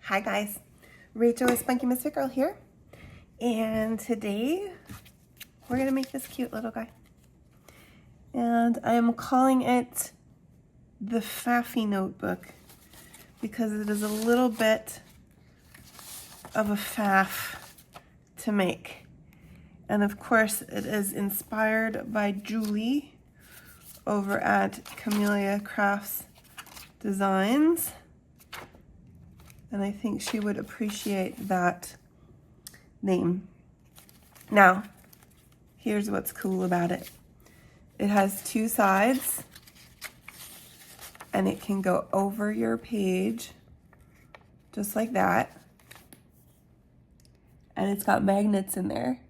Hi guys, Rachel with Spunky Misfit Girl here, and today we're gonna make this cute little guy, and I am calling it the Faffy notebook because it is a little bit of a faff to make, and of course it is inspired by Julie over at Camellia Crafts Designs. And I think she would appreciate that name. Now, here's what's cool about it. It has two sides, and it can go over your page, just like that. And it's got magnets in there,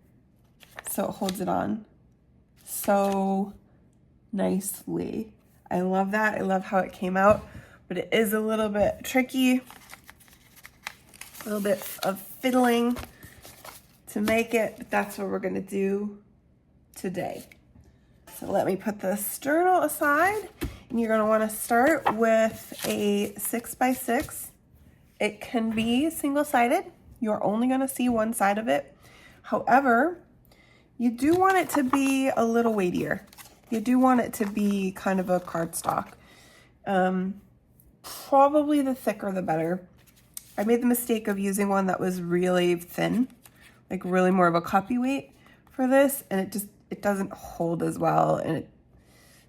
so it holds it on so nicely. I love that. I love how it came out, but it is a little bit tricky. A little bit of fiddling to make it, but that's what we're gonna do today. So let me put the journal aside, and you're gonna wanna start with a 6x6. It can be single-sided. You're only gonna see one side of it. However, you do want it to be a little weightier. You do want it to be kind of a cardstock. Probably the thicker the better. I made the mistake of using one that was really thin, like really more of a copy weight for this, and it doesn't hold as well, and it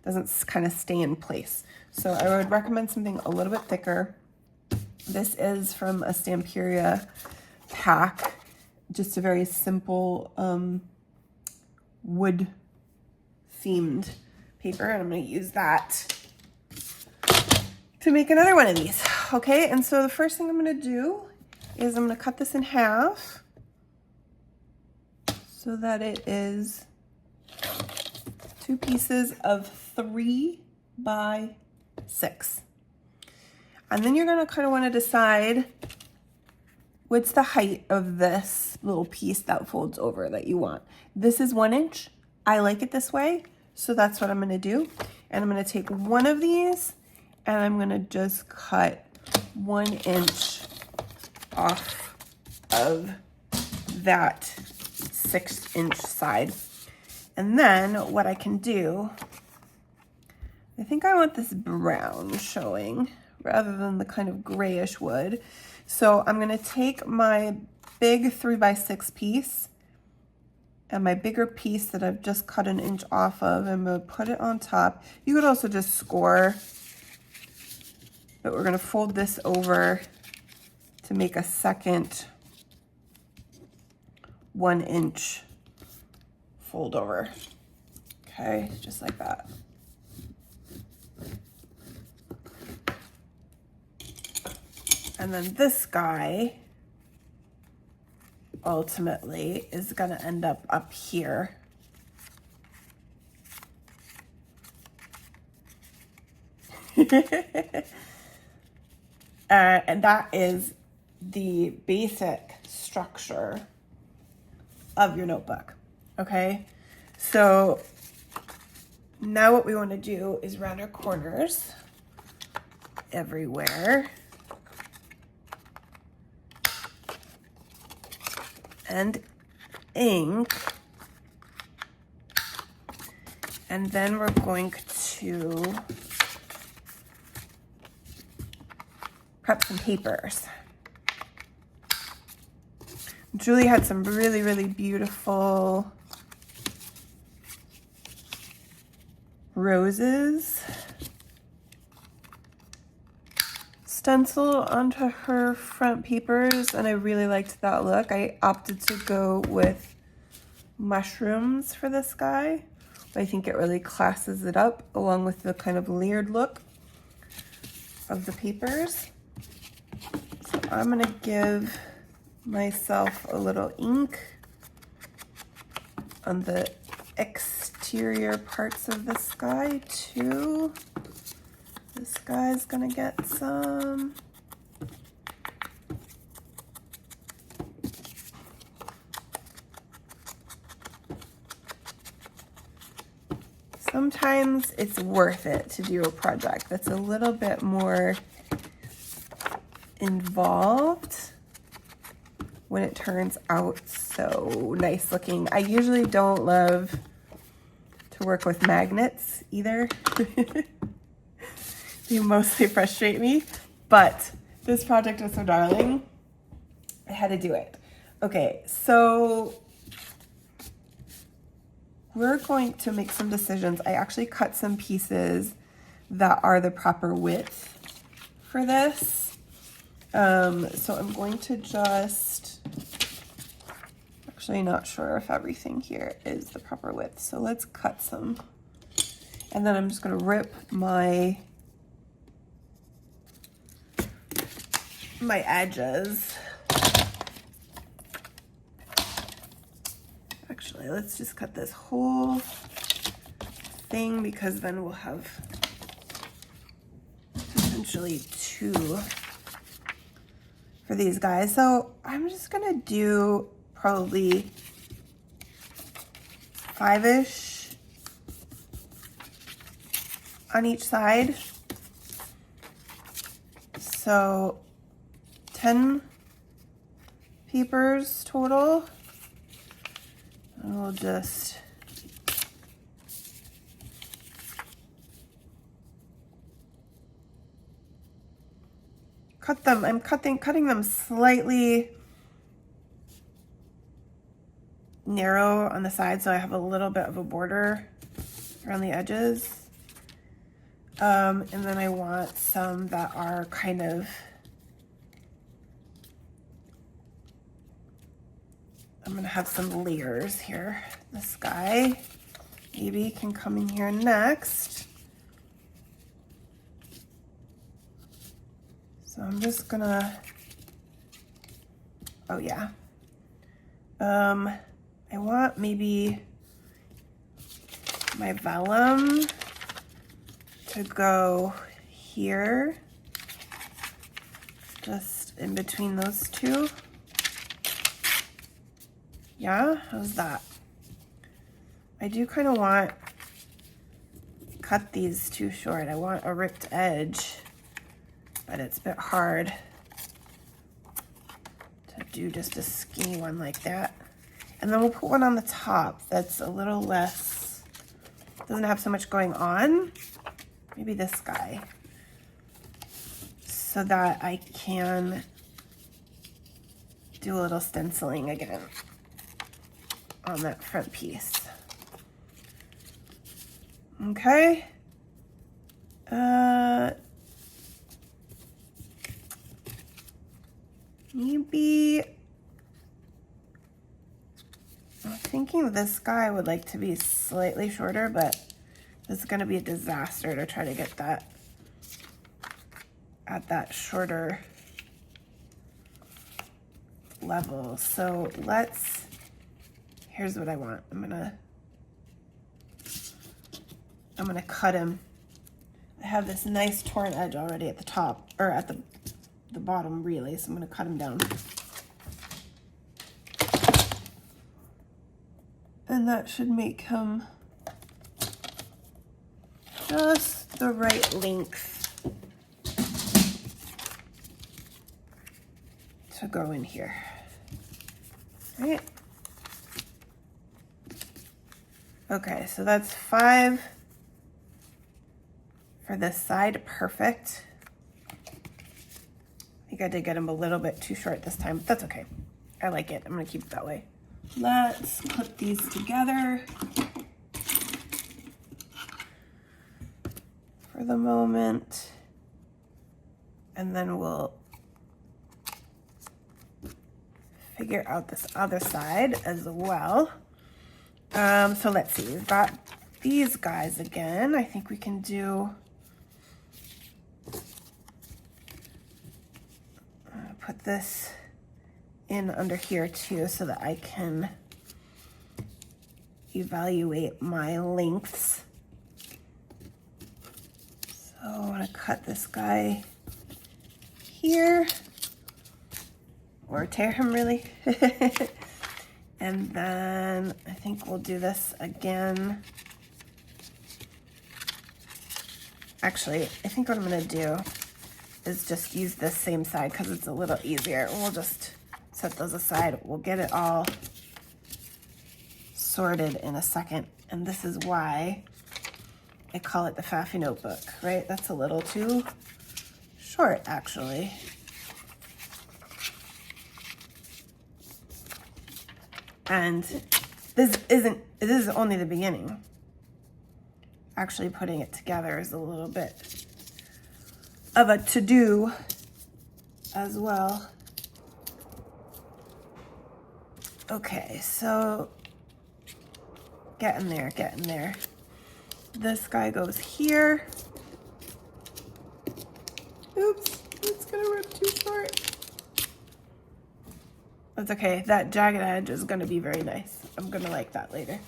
doesn't kind of stay in place. So I would recommend something a little bit thicker. This is from a Stamperia pack, just a very simple wood themed paper, and I'm going to use that to make another one of these. Okay, and so the first thing I'm going to do is I'm going to cut this in half so that it is two pieces of 3x6. And then you're going to kind of want to decide what's the height of this little piece that folds over that you want. This is 1 inch. I like it this way, so that's what I'm going to do. And I'm going to take one of these and I'm going to just cut 1 inch off of that 6-inch side. And then what I can do, I think I want this brown showing rather than the kind of grayish wood. So I'm going to take my big 3x6 piece and my bigger piece that I've just cut 1 inch off of, and I'm going to put it on top. You could also just score, but we're going to fold this over to make a second 1 inch fold over. Okay, just like that. And then this guy ultimately is going to end up here. And that is the basic structure of your notebook. Okay, so now what we want to do is round our corners everywhere and ink, and then we're going to prep some papers. Julie had some really, really beautiful roses stenciled onto her front papers, and I really liked that look. I opted to go with mushrooms for this guy. I think it really classes it up along with the kind of layered look of the papers. So I'm gonna give myself a little ink on the exterior parts of this guy too. This guy's gonna get some. Sometimes it's worth it to do a project that's a little bit more involved when it turns out so nice looking. I usually don't love to work with magnets either. They mostly frustrate me, but this project was so darling, I had to do it. Okay, so we're going to make some decisions. I actually cut some pieces that are the proper width for this. So I'm going to just, actually not sure if everything here is the proper width. So let's cut some. And then I'm just gonna rip my edges. Actually, let's just cut this whole thing because then we'll have essentially two for these guys. So I'm just gonna do probably 5-ish on each side. So 10 papers total. And we'll just cut them. I'm cutting them slightly narrow on the side so I have a little bit of a border around the edges. And then I want some that are kind of, I'm gonna have some layers here. This guy maybe can come in here next. So I'm just gonna, oh yeah. I want maybe my vellum to go here, just in between those two. Yeah, how's that? I do kind of want, cut these too short. I want a ripped edge, but it's a bit hard to do just a skinny one like that. And then we'll put one on the top that's a little less, doesn't have so much going on. Maybe this guy, so that I can do a little stenciling again on that front piece. Okay. Maybe I'm thinking this guy would like to be slightly shorter, but this is gonna be a disaster to try to get that at that shorter level. So here's what I want. I'm gonna cut him. I have this nice torn edge already at the top, or at the bottom really, so I'm gonna cut him down. And that should make him just the right length to go in here, right? Okay, so that's 5 for this side, perfect. I think I did get him a little bit too short this time, but that's okay. I like it, I'm gonna keep it that way. Let's put these together for the moment, and then we'll figure out this other side as well. So let's see, we've got these guys again. I think we can do, put this in under here too so that I can evaluate my lengths. So I want to cut this guy here, or tear him really. And then I think we'll do this again. Actually, I think what I'm gonna do is just use this same side because it's a little easier. We'll just set those aside. We'll get it all sorted in a second. And this is why I call it the Faffy notebook, right? That's a little too short, actually. And this is only the beginning. Actually putting it together is a little bit of a to-do as well. Okay, so getting there. This guy goes here. Oops, it's gonna rip too short. That's okay, that jagged edge is gonna be very nice. I'm gonna like that later.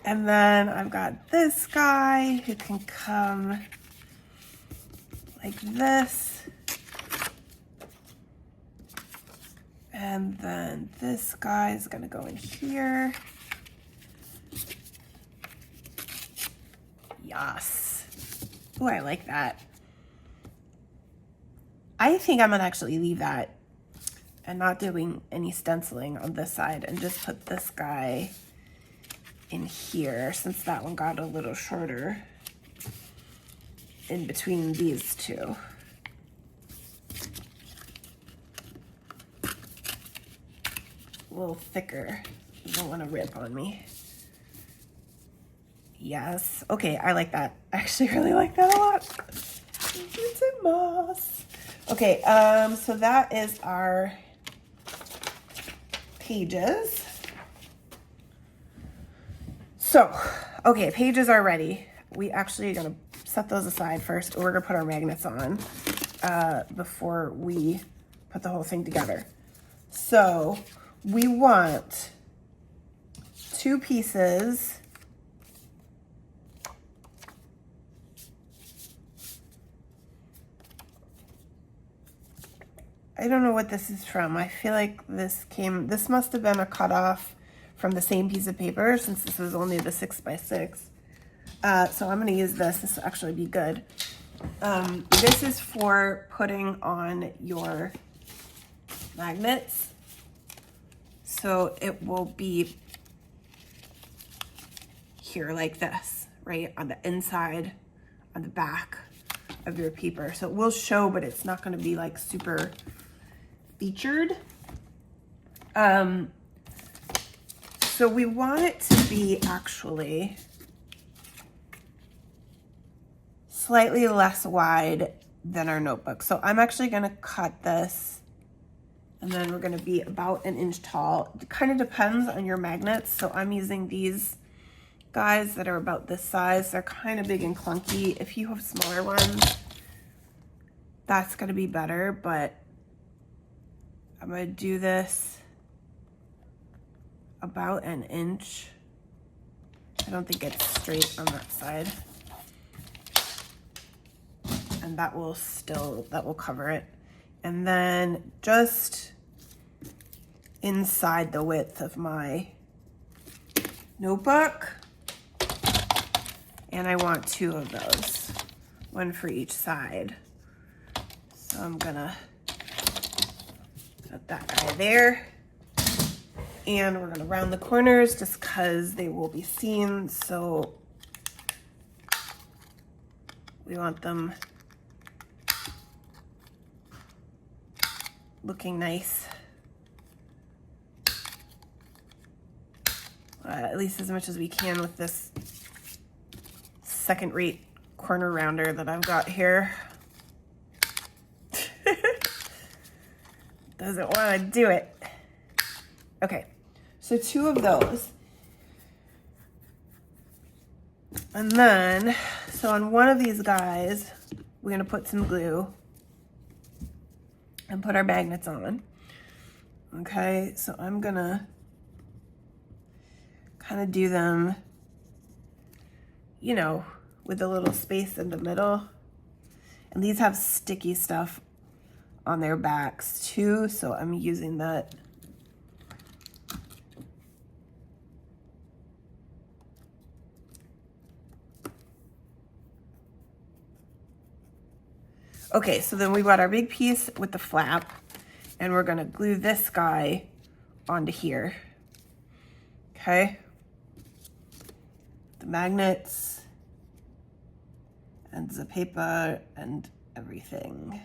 And then I've got this guy who can come like this. And then this guy is gonna go in here. Yes. Oh, I like that. I think I'm gonna actually leave that and not doing any stenciling on this side and just put this guy in here since that one got a little shorter in between these two. A little thicker. I don't want to rip on me. Yes. Okay, I like that. I actually really like that a lot. It's a moss. Okay, so that is our pages. So, okay, pages are ready. We actually are gonna set those aside first. We're gonna put our magnets on before we put the whole thing together. So we want 2 pieces . I don't know what this is from. I feel like this must have been a cutoff from the same piece of paper since this is only the 6x6. So I'm gonna use this. This will actually be good. This is for putting on your magnets. So it will be here like this, right? On the inside, on the back of your paper. So it will show, but it's not gonna be like super featured. So we want it to be actually slightly less wide than our notebook. So I'm actually gonna cut this and then we're gonna be about 1 inch tall. It kind of depends on your magnets. So I'm using these guys that are about this size. They're kind of big and clunky. If you have smaller ones, that's gonna be better, but I'm gonna do this about 1 inch. I don't think it's straight on that side. And that will cover it. And then just inside the width of my notebook. And I want 2 of those, 1 for each side. So I'm gonna put that guy there. And we're gonna round the corners just because they will be seen. So we want them looking nice. At least as much as we can with this second-rate corner rounder that I've got here. Doesn't want to do it. Okay, so 2 of those. And then, so on one of these guys, we're gonna put some glue and put our magnets on. Okay, so I'm gonna kind of do them, you know, with a little space in the middle. And these have sticky stuff on their backs too, so I'm using that. Okay, so then we got our big piece with the flap, and we're gonna glue this guy onto here. Okay. The magnets and the paper and everything.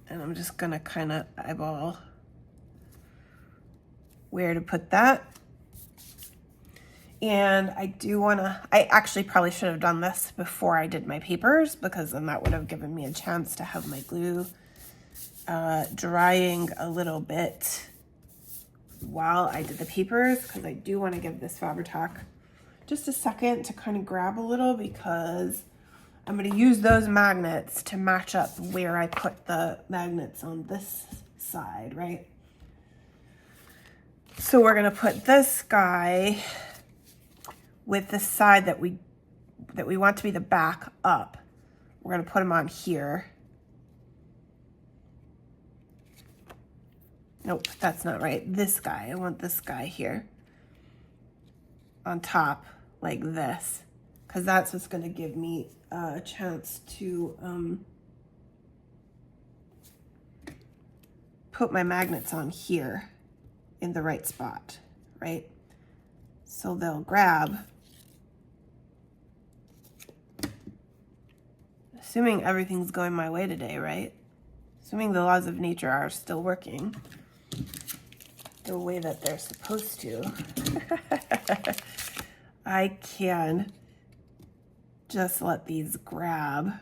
And I'm just gonna kind of eyeball where to put that. And I do wanna, I actually probably should have done this before I did my papers, because then that would have given me a chance to have my glue drying a little bit while I did the papers, because I do want to give this Fabri-Tac just a second to kind of grab a little, because I'm going to use those magnets to match up where I put the magnets on this side, right? So we're going to put this guy with the side that we want to be the back up. We're going to put him on here. Nope, that's not right. This guy, I want this guy here on top like this, because that's what's going to give me a chance to put my magnets on here in the right spot, right? So they'll grab, assuming everything's going my way today, right? Assuming the laws of nature are still working the way that they're supposed to. I can just let these grab,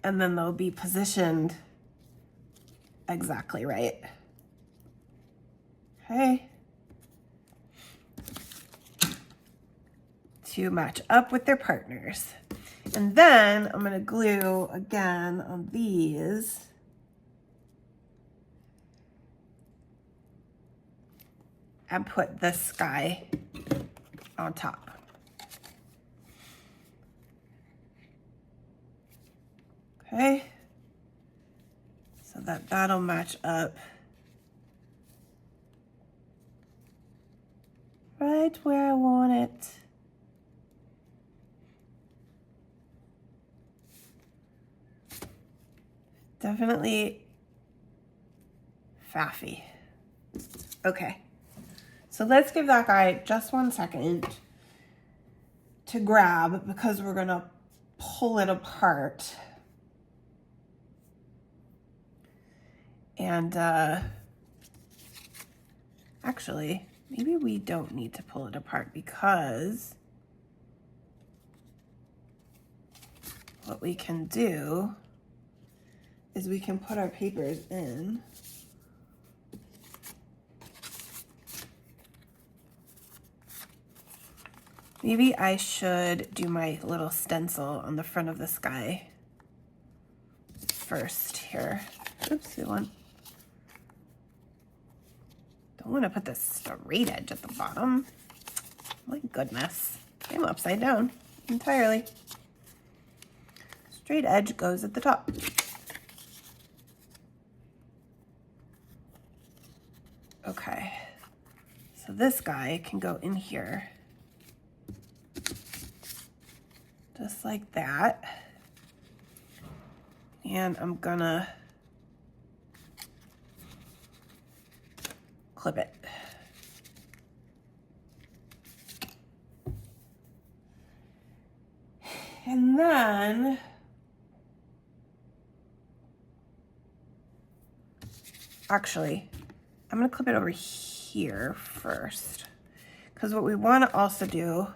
and then they'll be positioned exactly right. Okay. To match up with their partners. And then I'm gonna glue again on these. And put this guy on top. Okay. So that that'll match up right where I want it. Definitely Faffy. Okay. So let's give that guy just 1 second to grab, because we're gonna pull it apart. And actually, maybe we don't need to pull it apart, because what we can do is we can put our papers in. Maybe I should do my little stencil on the front of this guy first here. Oops, don't want to put this straight edge at the bottom. My goodness, I'm upside down entirely. Straight edge goes at the top. Okay, so this guy can go in here. Just like that. And I'm gonna clip it. And then actually, I'm gonna clip it over here first, because what we want to also do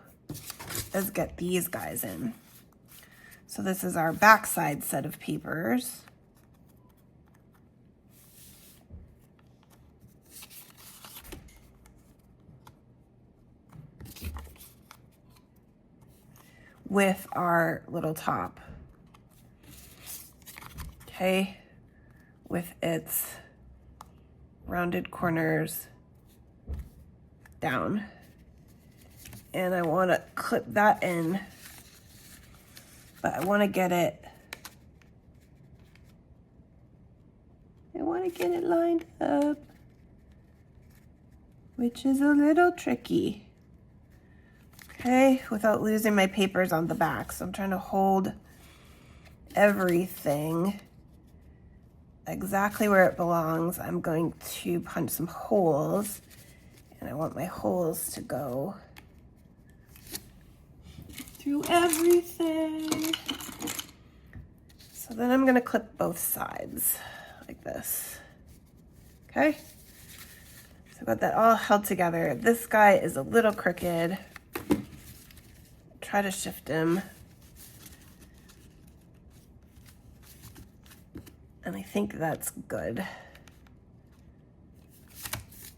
is get these guys in. So this is our backside set of papers. With our little top. Okay, with its rounded corners down. And I want to clip that in, but I want to get it, lined up which is a little tricky. Okay, without losing my papers on the back. So I'm trying to hold everything exactly where it belongs. I'm going to punch some holes, and I want my holes to go through everything. So then I'm gonna clip both sides like this. Okay, so I've got that all held together. This guy is a little crooked. Try to shift him. And I think that's good.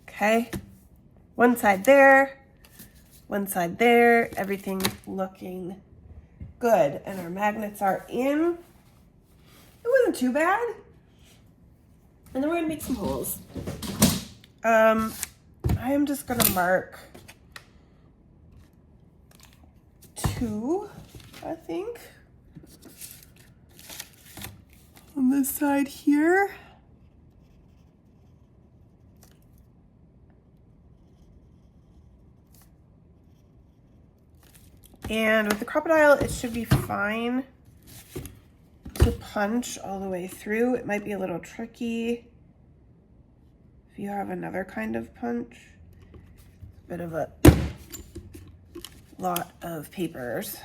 Okay, one side there, everything looking good. And our magnets are in. It wasn't too bad. And then we're gonna make some holes. I am just gonna mark 2, I think, on this side here. And with the crocodile, it should be fine to punch all the way through. It might be a little tricky if you have another kind of punch. A bit of a lot of papers.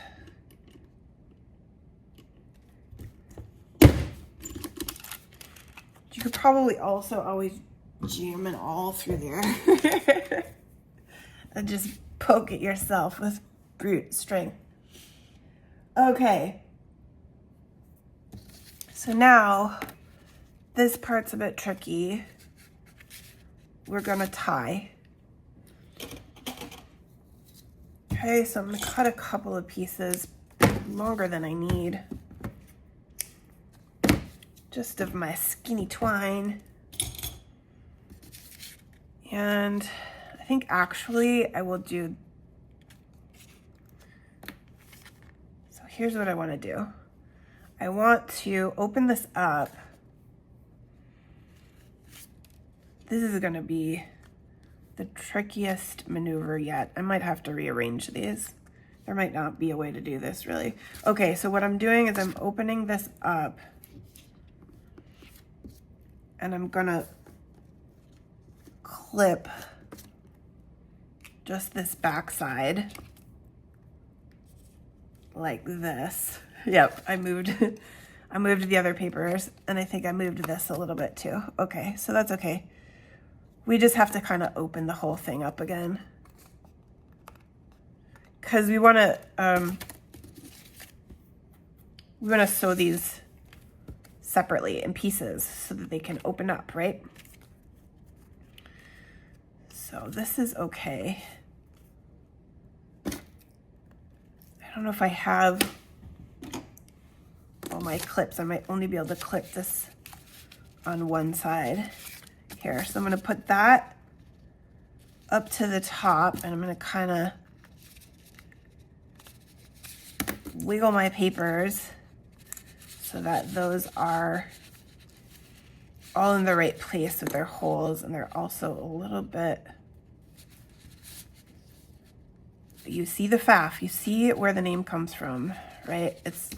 You could probably also always jam it all through there and just poke it yourself with brute strength. Okay. So now this part's a bit tricky. We're gonna tie. Okay, so I'm gonna cut a couple of pieces longer than I need. Just of my skinny twine. And I think actually I will do, so here's what I want to do. I want to open this up. This is going to be the trickiest maneuver yet. I might have to rearrange these. There might not be a way to do this really. Okay, so what I'm doing is I'm opening this up and I'm gonna clip just this back side like this. Yep, I moved the other papers, and I think I moved this a little bit too. Okay, so that's okay. We just have to kind of open the whole thing up again, because we want to sew these separately in pieces so that they can open up, right? So this is okay. I don't know if I have all my clips. I might only be able to clip this on one side here. So I'm going to put that up to the top, and I'm going to kind of wiggle my papers so that those are all in the right place with their holes, and they're also a little bit, you see the faff, you see where the name comes from, right? It's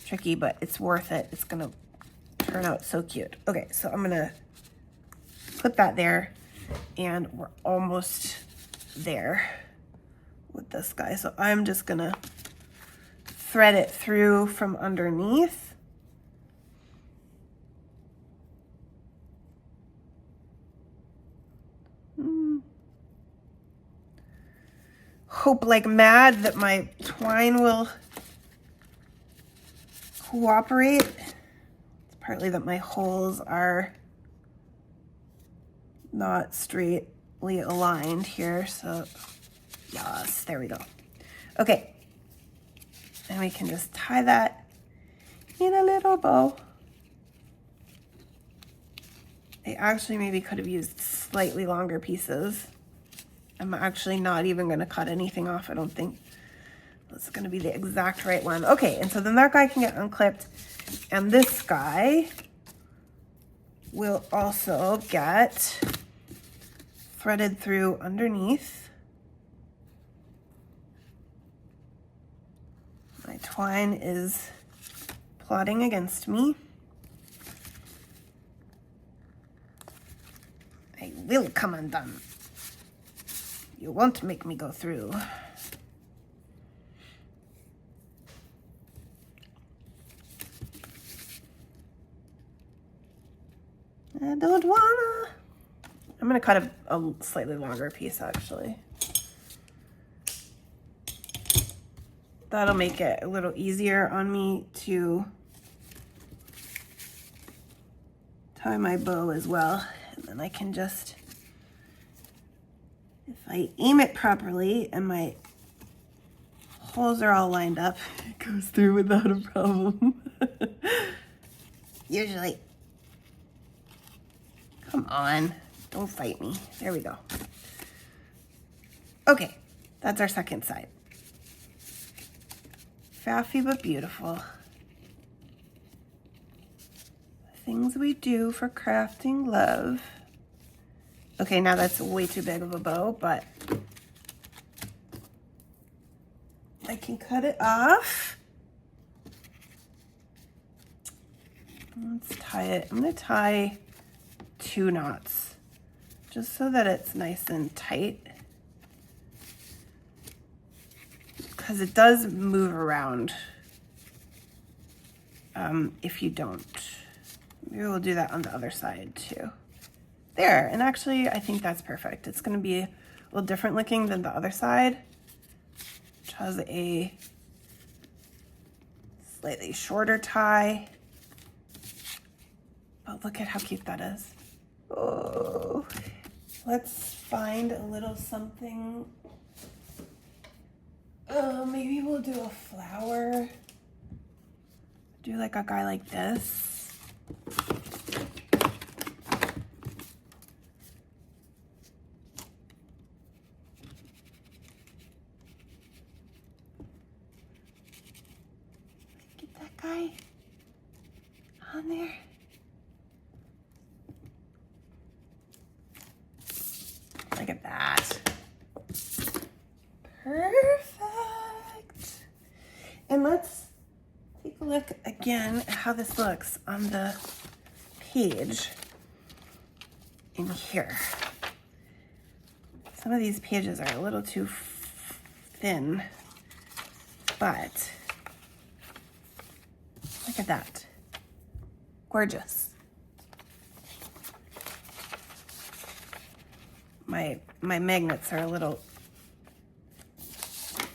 tricky, but it's worth it. It's gonna turn out so cute. Okay, so I'm gonna put that there, and we're almost there with this guy. So I'm just gonna thread it through from underneath. Hope like mad that my twine will cooperate. It's partly that my holes are not straightly aligned here, so yes, there we go. Okay, and we can just tie that in a little bow. I actually maybe could have used slightly longer pieces. I'm actually not even going to cut anything off, I don't think. It's going to be the exact right one. Okay, and so then that guy can get unclipped, and this guy will also get threaded through underneath. My twine is plotting against me. I will come undone. You won't make me go through. I don't wanna. I'm gonna cut a slightly longer piece actually. That'll make it a little easier on me to tie my bow as well. And then I can just, if I aim it properly and my holes are all lined up, it goes through without a problem. Usually. Come on, don't fight me. There we go. Okay, that's our second side. Faffy but beautiful. Things we do for crafting love. Okay, now that's way too big of a bow, but I can cut it off. Let's tie it. I'm gonna tie 2 knots just so that it's nice and tight, because it does move around if you don't. Maybe we'll do that on the other side too. There, and actually I think that's perfect. It's going to be a little different looking than the other side, which has a slightly shorter tie. But look at how cute that is. Oh, let's find a little something. Maybe we'll do a flower. Do like a guy like this. Get that guy on there. Look at that. Perfect. And let's take a look again at how this looks on the page in here. Some of these pages are a little too thin, but look at that. Gorgeous. My magnets are a little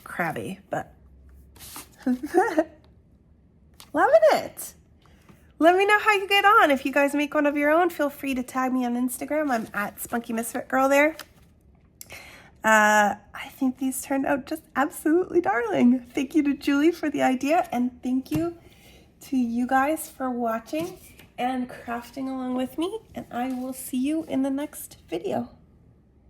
crabby, but loving it. Let me know how you get on. If you guys make one of your own, feel free to tag me on Instagram. I'm at Spunky Misfit Girl there. I think these turned out just absolutely darling. Thank you to Julie for the idea, and thank you to you guys for watching and crafting along with me, and I will see you in the next video.